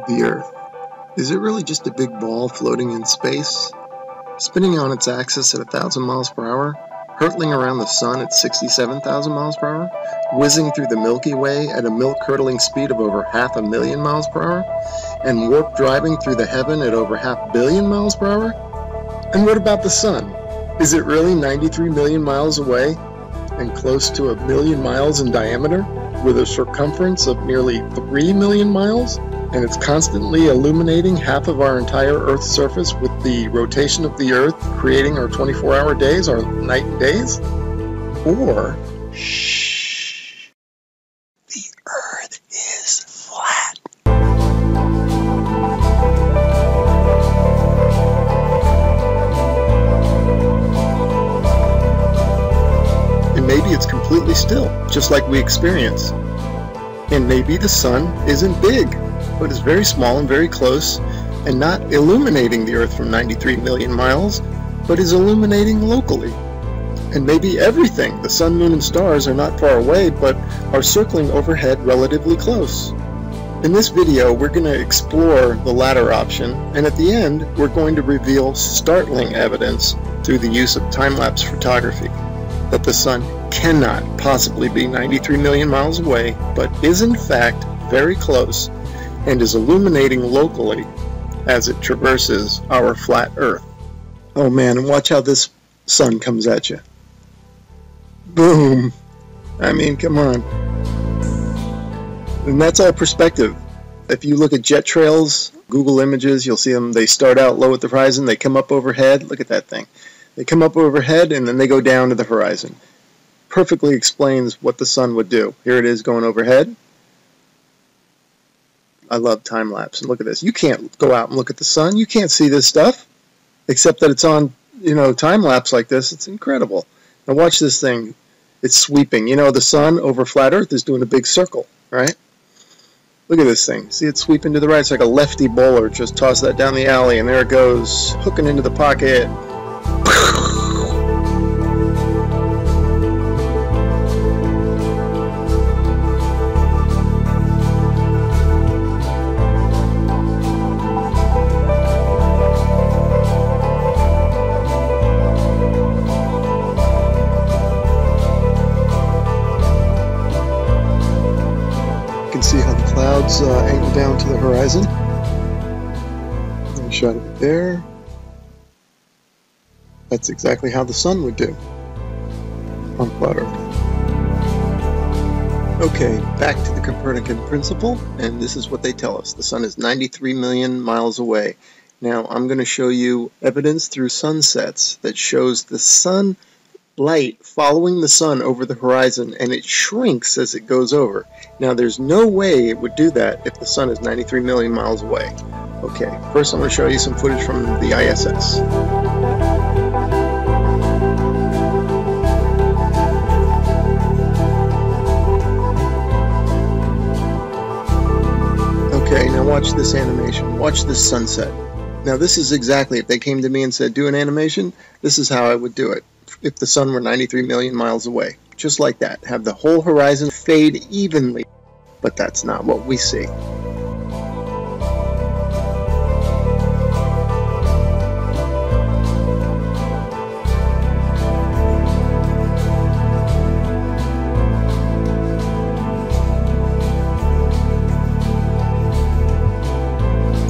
The Earth. Is it really just a big ball floating in space? Spinning on its axis at 1,000 miles per hour? Hurtling around the sun at 67,000 miles per hour? Whizzing through the Milky Way at a milk-curdling speed of over 500,000 miles per hour? And warp driving through the heaven at over 500 million miles per hour? And what about the sun? Is it really 93 million miles away and close to 1 million miles in diameter, with a circumference of nearly 3 million miles? And it's constantly illuminating half of our entire Earth's surface with the rotation of the Earth, creating our 24-hour days, our night and days? Or, shh, the Earth is flat. And maybe it's completely still, just like we experience. And maybe the sun isn't big, but is very small and very close, and not illuminating the Earth from 93 million miles, but is illuminating locally. And maybe everything, the sun, moon, and stars, are not far away, but are circling overhead relatively close. In this video, we're going to explore the latter option, and at the end, we're going to reveal startling evidence through the use of time-lapse photography that the sun cannot possibly be 93 million miles away, but is in fact very close, and is illuminating locally as it traverses our flat Earth. Oh man, and watch how this sun comes at you. Boom! I mean, come on. And that's all perspective. If you look at jet trails, Google Images, you'll see them. They start out low at the horizon, they come up overhead. Look at that thing. They come up overhead and then they go down to the horizon. Perfectly explains what the sun would do. Here it is going overhead. I love time-lapse. And look at this. You can't go out and look at the sun. You can't see this stuff, except that it's on, time-lapse like this. It's incredible. Now watch this thing. It's sweeping. The sun over flat Earth is doing a big circle, right? Look at this thing. See it sweeping to the right? It's like a lefty bowler. Just toss that down the alley, and there it goes, hooking into the pocket. You can see how the clouds angle down to the horizon. A shot of it there. That's exactly how the sun would do on flat Earth. Okay, back to the Copernican principle, and this is what they tell us. The sun is 93 million miles away. Now, I'm going to show you evidence through sunsets that shows the sun light following the sun over the horizon, and it shrinks as it goes over. Now, there's no way it would do that if the sun is 93 million miles away. Okay, first I'm going to show you some footage from the ISS. Okay, now watch this animation. Watch this sunset. Now this is exactly, if they came to me and said, do an animation, this is how I would do it. If the sun were 93 million miles away. Just like that. Have the whole horizon fade evenly. But that's not what we see.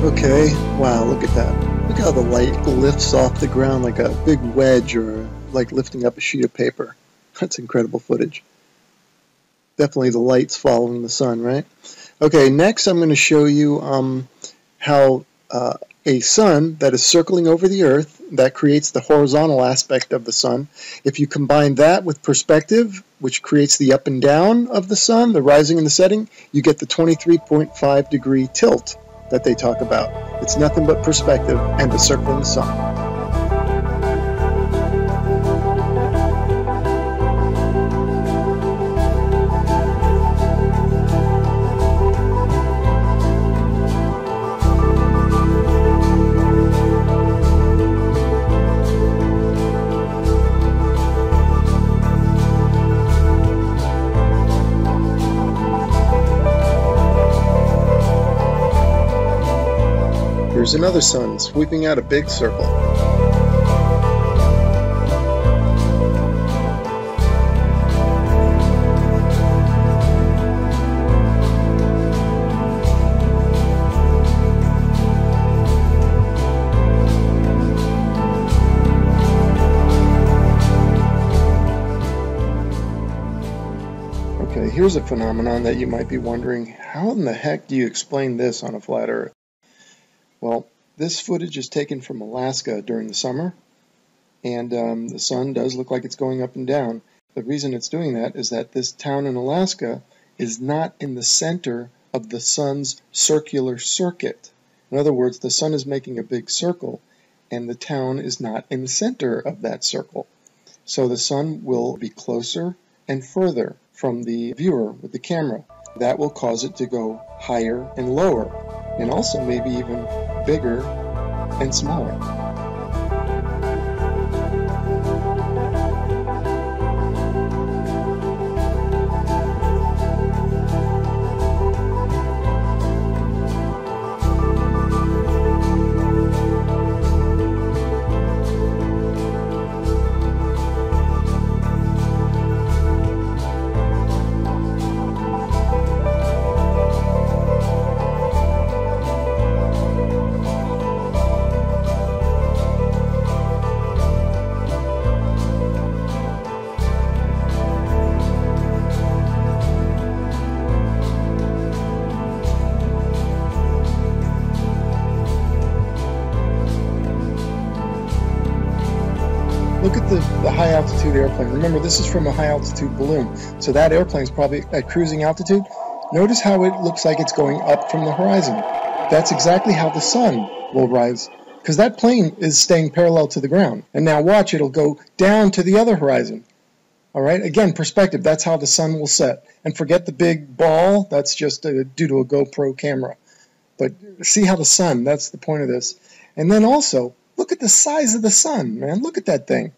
Okay, wow, look at that. Look how the light lifts off the ground like a big wedge, or like lifting up a sheet of paper. That's incredible footage. Definitely the light's following the sun, right? Okay, next I'm going to show you how a sun that is circling over the Earth, that creates the horizontal aspect of the sun. If you combine that with perspective, which creates the up and down of the sun, the rising and the setting, you get the 23.5 degree tilt that they talk about. It's nothing but perspective and the circling sun. here's another sun sweeping out a big circle. Okay, here's a phenomenon that you might be wondering, how in the heck do you explain this on a flat Earth? Well, this footage is taken from Alaska during the summer, and the sun does look like it's going up and down. The reason it's doing that is that this town in Alaska is not in the center of the sun's circular circuit. In other words, the sun is making a big circle, and the town is not in the center of that circle. So the sun will be closer and further from the viewer with the camera. That will cause it to go higher and lower, and also maybe even bigger and smaller. Look at the high altitude airplane. Remember, this is from a high altitude balloon, so that airplane is probably at cruising altitude. Notice how it looks like it's going up from the horizon. That's exactly how the sun will rise, because that plane is staying parallel to the ground. And now watch, it'll go down to the other horizon. All right, again, perspective, that's how the sun will set. And forget the big ball, that's just due to a GoPro camera. But see how the sun, that's the point of this. And then also, look at the size of the sun, man. Look at that thing.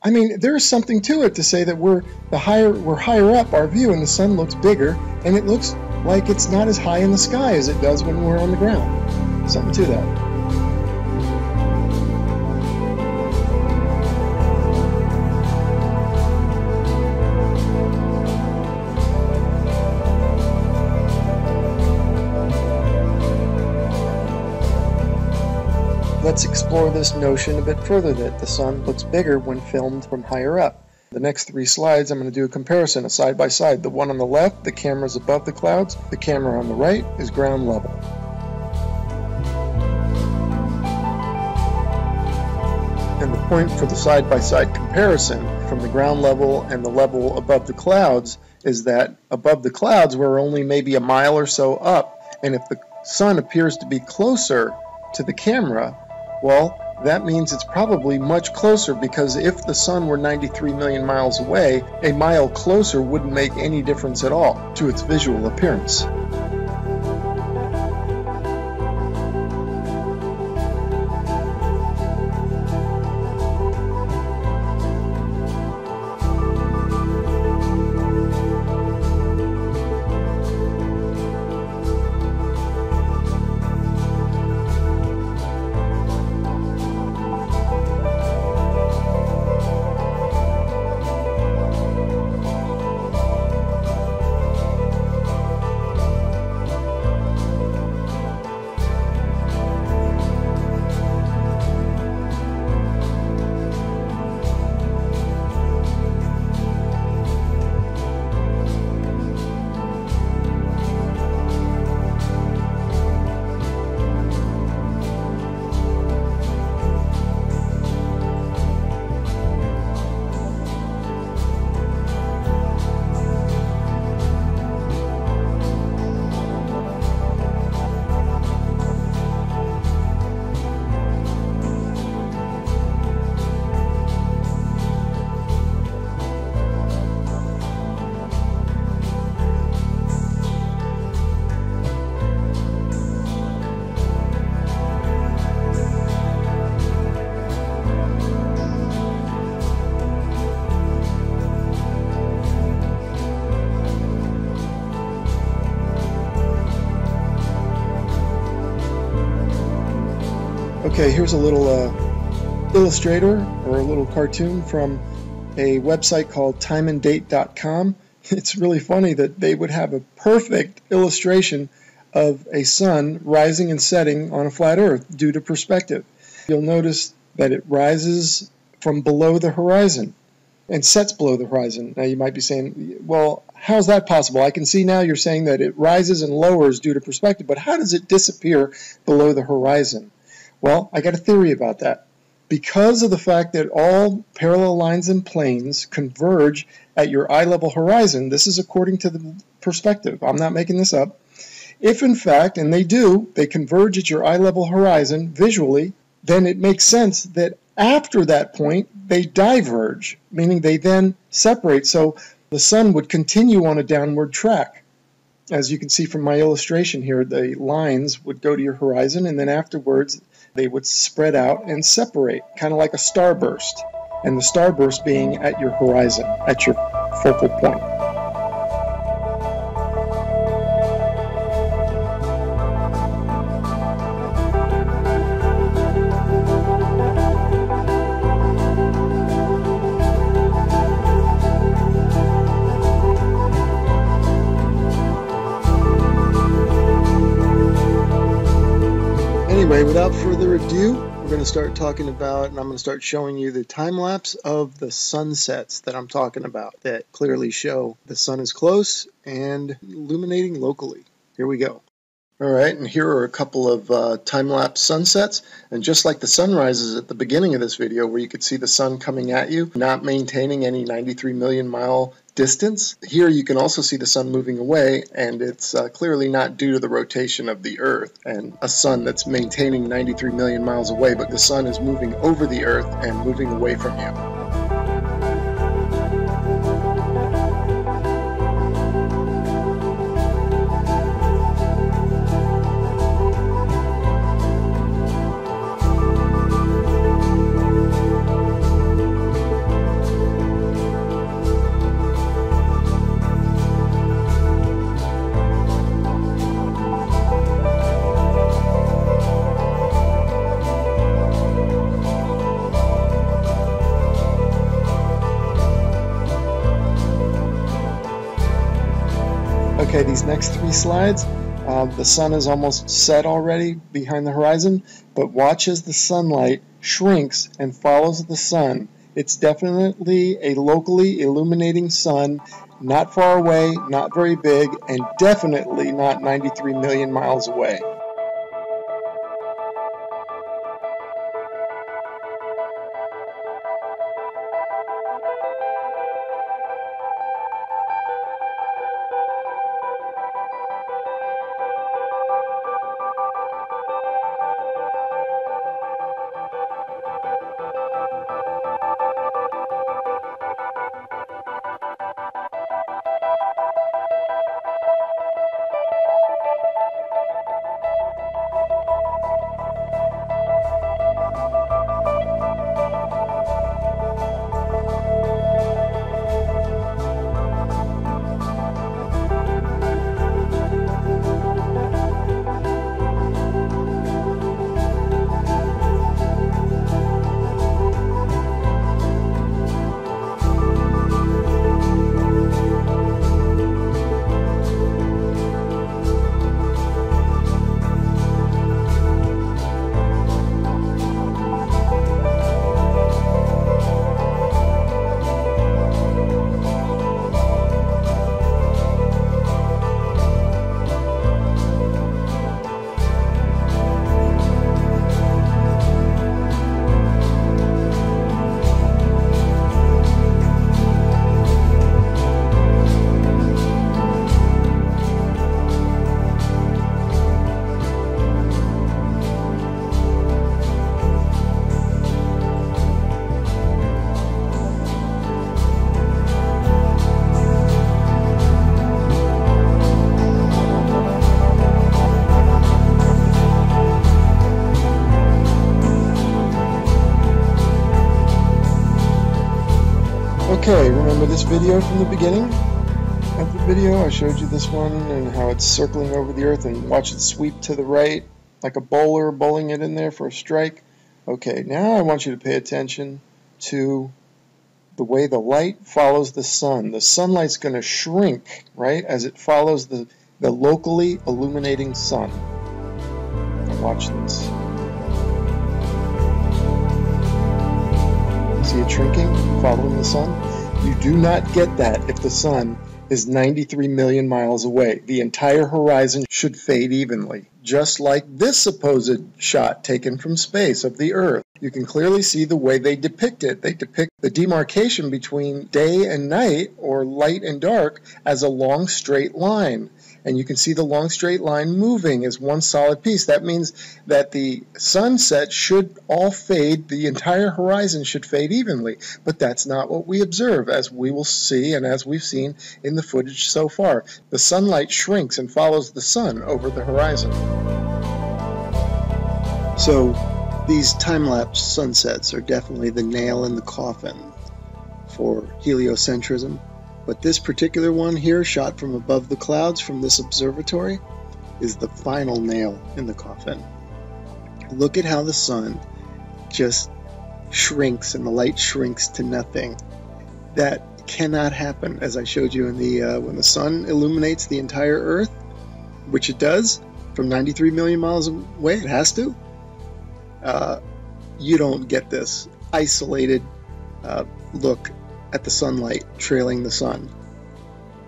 I mean, there's something to it to say that we're higher up our view, and the sun looks bigger, and it looks like it's not as high in the sky as it does when we're on the ground. Something to that. Let's explore this notion a bit further, that the sun looks bigger when filmed from higher up. The next 3 slides, I'm going to do a comparison, a side by side. The one on the left, the camera's above the clouds. The camera on the right is ground level. And the point for the side by side comparison from the ground level and the level above the clouds is that above the clouds we're only maybe a mile or so up, and if the sun appears to be closer to the camera, well, that means it's probably much closer, because if the sun were 93 million miles away, a mile closer wouldn't make any difference at all to its visual appearance. Okay, here's a little illustrator or a little cartoon from a website called timeanddate.com. It's really funny that they would have a perfect illustration of a sun rising and setting on a flat earth due to perspective. You'll notice that it rises from below the horizon and sets below the horizon. Now you might be saying, well, how's that possible? I can see now you're saying that it rises and lowers due to perspective, but how does it disappear below the horizon? Well, I got a theory about that. Because of the fact that all parallel lines and planes converge at your eye-level horizon, this is according to the perspective. I'm not making this up. If in fact, and they do, they converge at your eye-level horizon visually, then it makes sense that after that point, they diverge, meaning they then separate. So the sun would continue on a downward track. As you can see from my illustration here, the lines would go to your horizon, and then afterwards they would spread out and separate, kind of like a starburst, and the starburst being at your horizon, at your focal point. Anyway, without further ado, we're going to start talking about, and I'm going to start showing you the time lapse of the sunsets that I'm talking about that clearly show the sun is close and illuminating locally. Here we go. Alright, and here are a couple of time-lapse sunsets, and just like the sunrises at the beginning of this video where you could see the sun coming at you, not maintaining any 93 million mile distance, here you can also see the sun moving away, and it's clearly not due to the rotation of the Earth and a sun that's maintaining 93 million miles away, but the sun is moving over the Earth and moving away from you. Okay, these next three slides, the sun is almost set already behind the horizon, but watch as the sunlight shrinks and follows the sun. It's definitely a locally illuminating sun, not far away, not very big, and definitely not 93 million miles away. Okay, remember this video from the beginning of the video? I showed you this one and how it's circling over the Earth, and watch it sweep to the right like a bowler bowling it in there for a strike. Okay, now I want you to pay attention to the way the light follows the sun. The sunlight's going to shrink, right, as it follows the locally illuminating sun. Now watch this. See it shrinking, following the sun? You do not get that if the sun is 93 million miles away. The entire horizon should fade evenly, just like this supposed shot taken from space of the Earth. You can clearly see the way they depict it. They depict the demarcation between day and night, or light and dark, as a long straight line. And you can see the long straight line moving as one solid piece. That means that the sunset should all fade, the entire horizon should fade evenly. But that's not what we observe, as we will see and as we've seen in the footage so far. The sunlight shrinks and follows the sun over the horizon. So these time-lapse sunsets are definitely the nail in the coffin for heliocentrism. But this particular one here, shot from above the clouds from this observatory, is the final nail in the coffin. Look at how the sun just shrinks and the light shrinks to nothing. That cannot happen, as I showed you in the when the sun illuminates the entire Earth, which it does from 93 million miles away. It has to. You don't get this isolated look at the sunlight trailing the sun.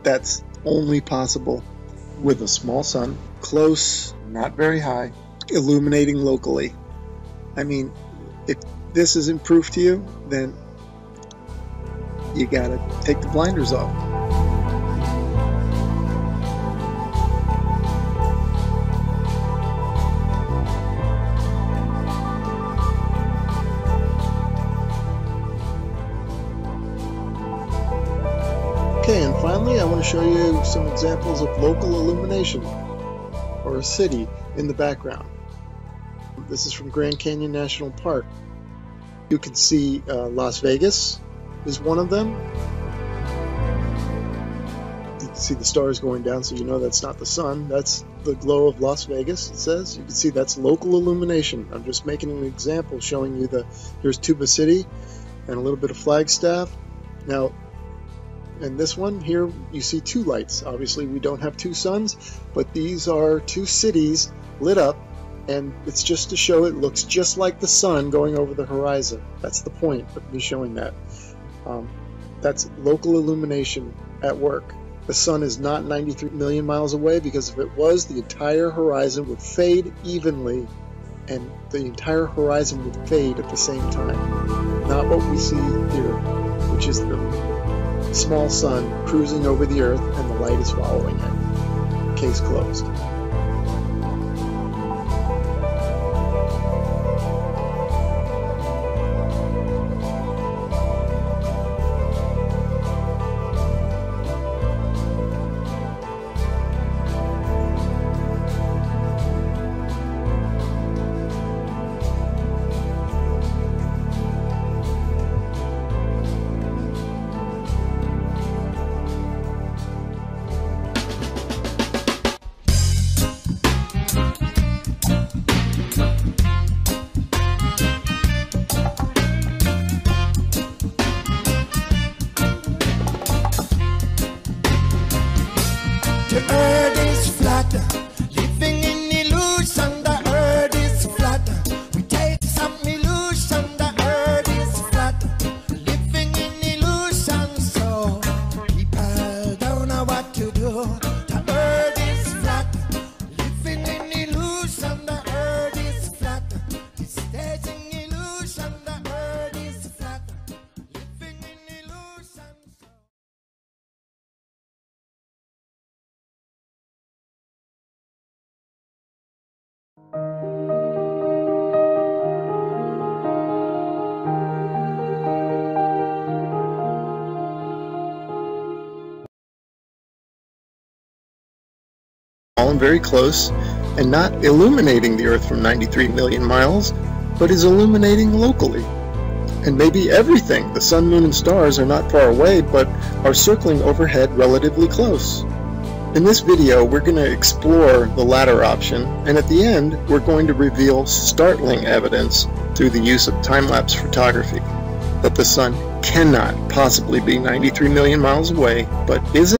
That's only possible with a small sun, close, not very high, illuminating locally. I mean, if this isn't proof to you, then you gotta take the blinders off. Okay, and finally I want to show you some examples of local illumination, or a city in the background. This is from Grand Canyon National Park. You can see Las Vegas is one of them. You can see the stars going down, so you know that's not the sun. That's the glow of Las Vegas, it says. You can see that's local illumination. I'm just making an example showing you here's Tuba City and a little bit of Flagstaff. Now, and this one here, you see two lights. Obviously, we don't have two suns, but these are two cities lit up, and it's just to show it looks just like the sun going over the horizon. That's the point of me showing that. That's local illumination at work. The sun is not 93 million miles away, because if it was, the entire horizon would fade evenly, and the entire horizon would fade at the same time. Not what we see here, which is the small sun cruising over the Earth and the light is following it. Case closed. The earth is flat, living in illusion. The earth is flat. We take some illusion. The earth is flat, living in illusion. So people don't know what to do. The earth is flat, living in illusion. The earth is flat, it's staging illusion. The earth is flat, living in illusion. And very close, and not illuminating the Earth from 93 million miles, but is illuminating locally. And maybe everything, the sun, moon, and stars, are not far away, but are circling overhead relatively close. In this video, we're going to explore the latter option, and at the end, we're going to reveal startling evidence through the use of time-lapse photography that the sun cannot possibly be 93 million miles away, but is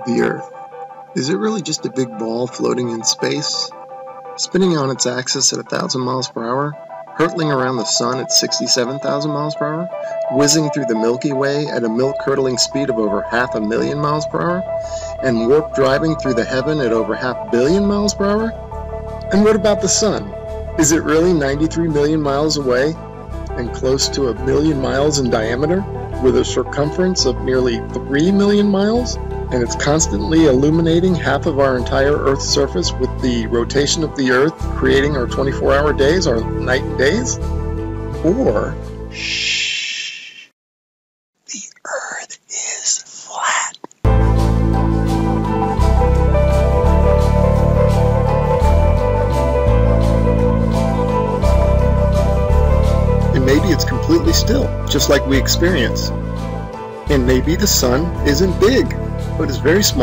the Earth. Is it really just a big ball floating in space? Spinning on its axis at 1,000 miles per hour, hurtling around the sun at 67,000 miles per hour, whizzing through the Milky Way at a milk-curdling speed of over 500,000 miles per hour, and warp driving through the heaven at over 500 million miles per hour? And what about the sun? Is it really 93 million miles away and close to 1 million miles in diameter, with a circumference of nearly 3 million miles? And it's constantly illuminating half of our entire Earth's surface with the rotation of the Earth, creating our 24-hour days, our night and days? Or, shh, the Earth is flat. And maybe it's completely still, just like we experience. And maybe the sun isn't big, but it's very small.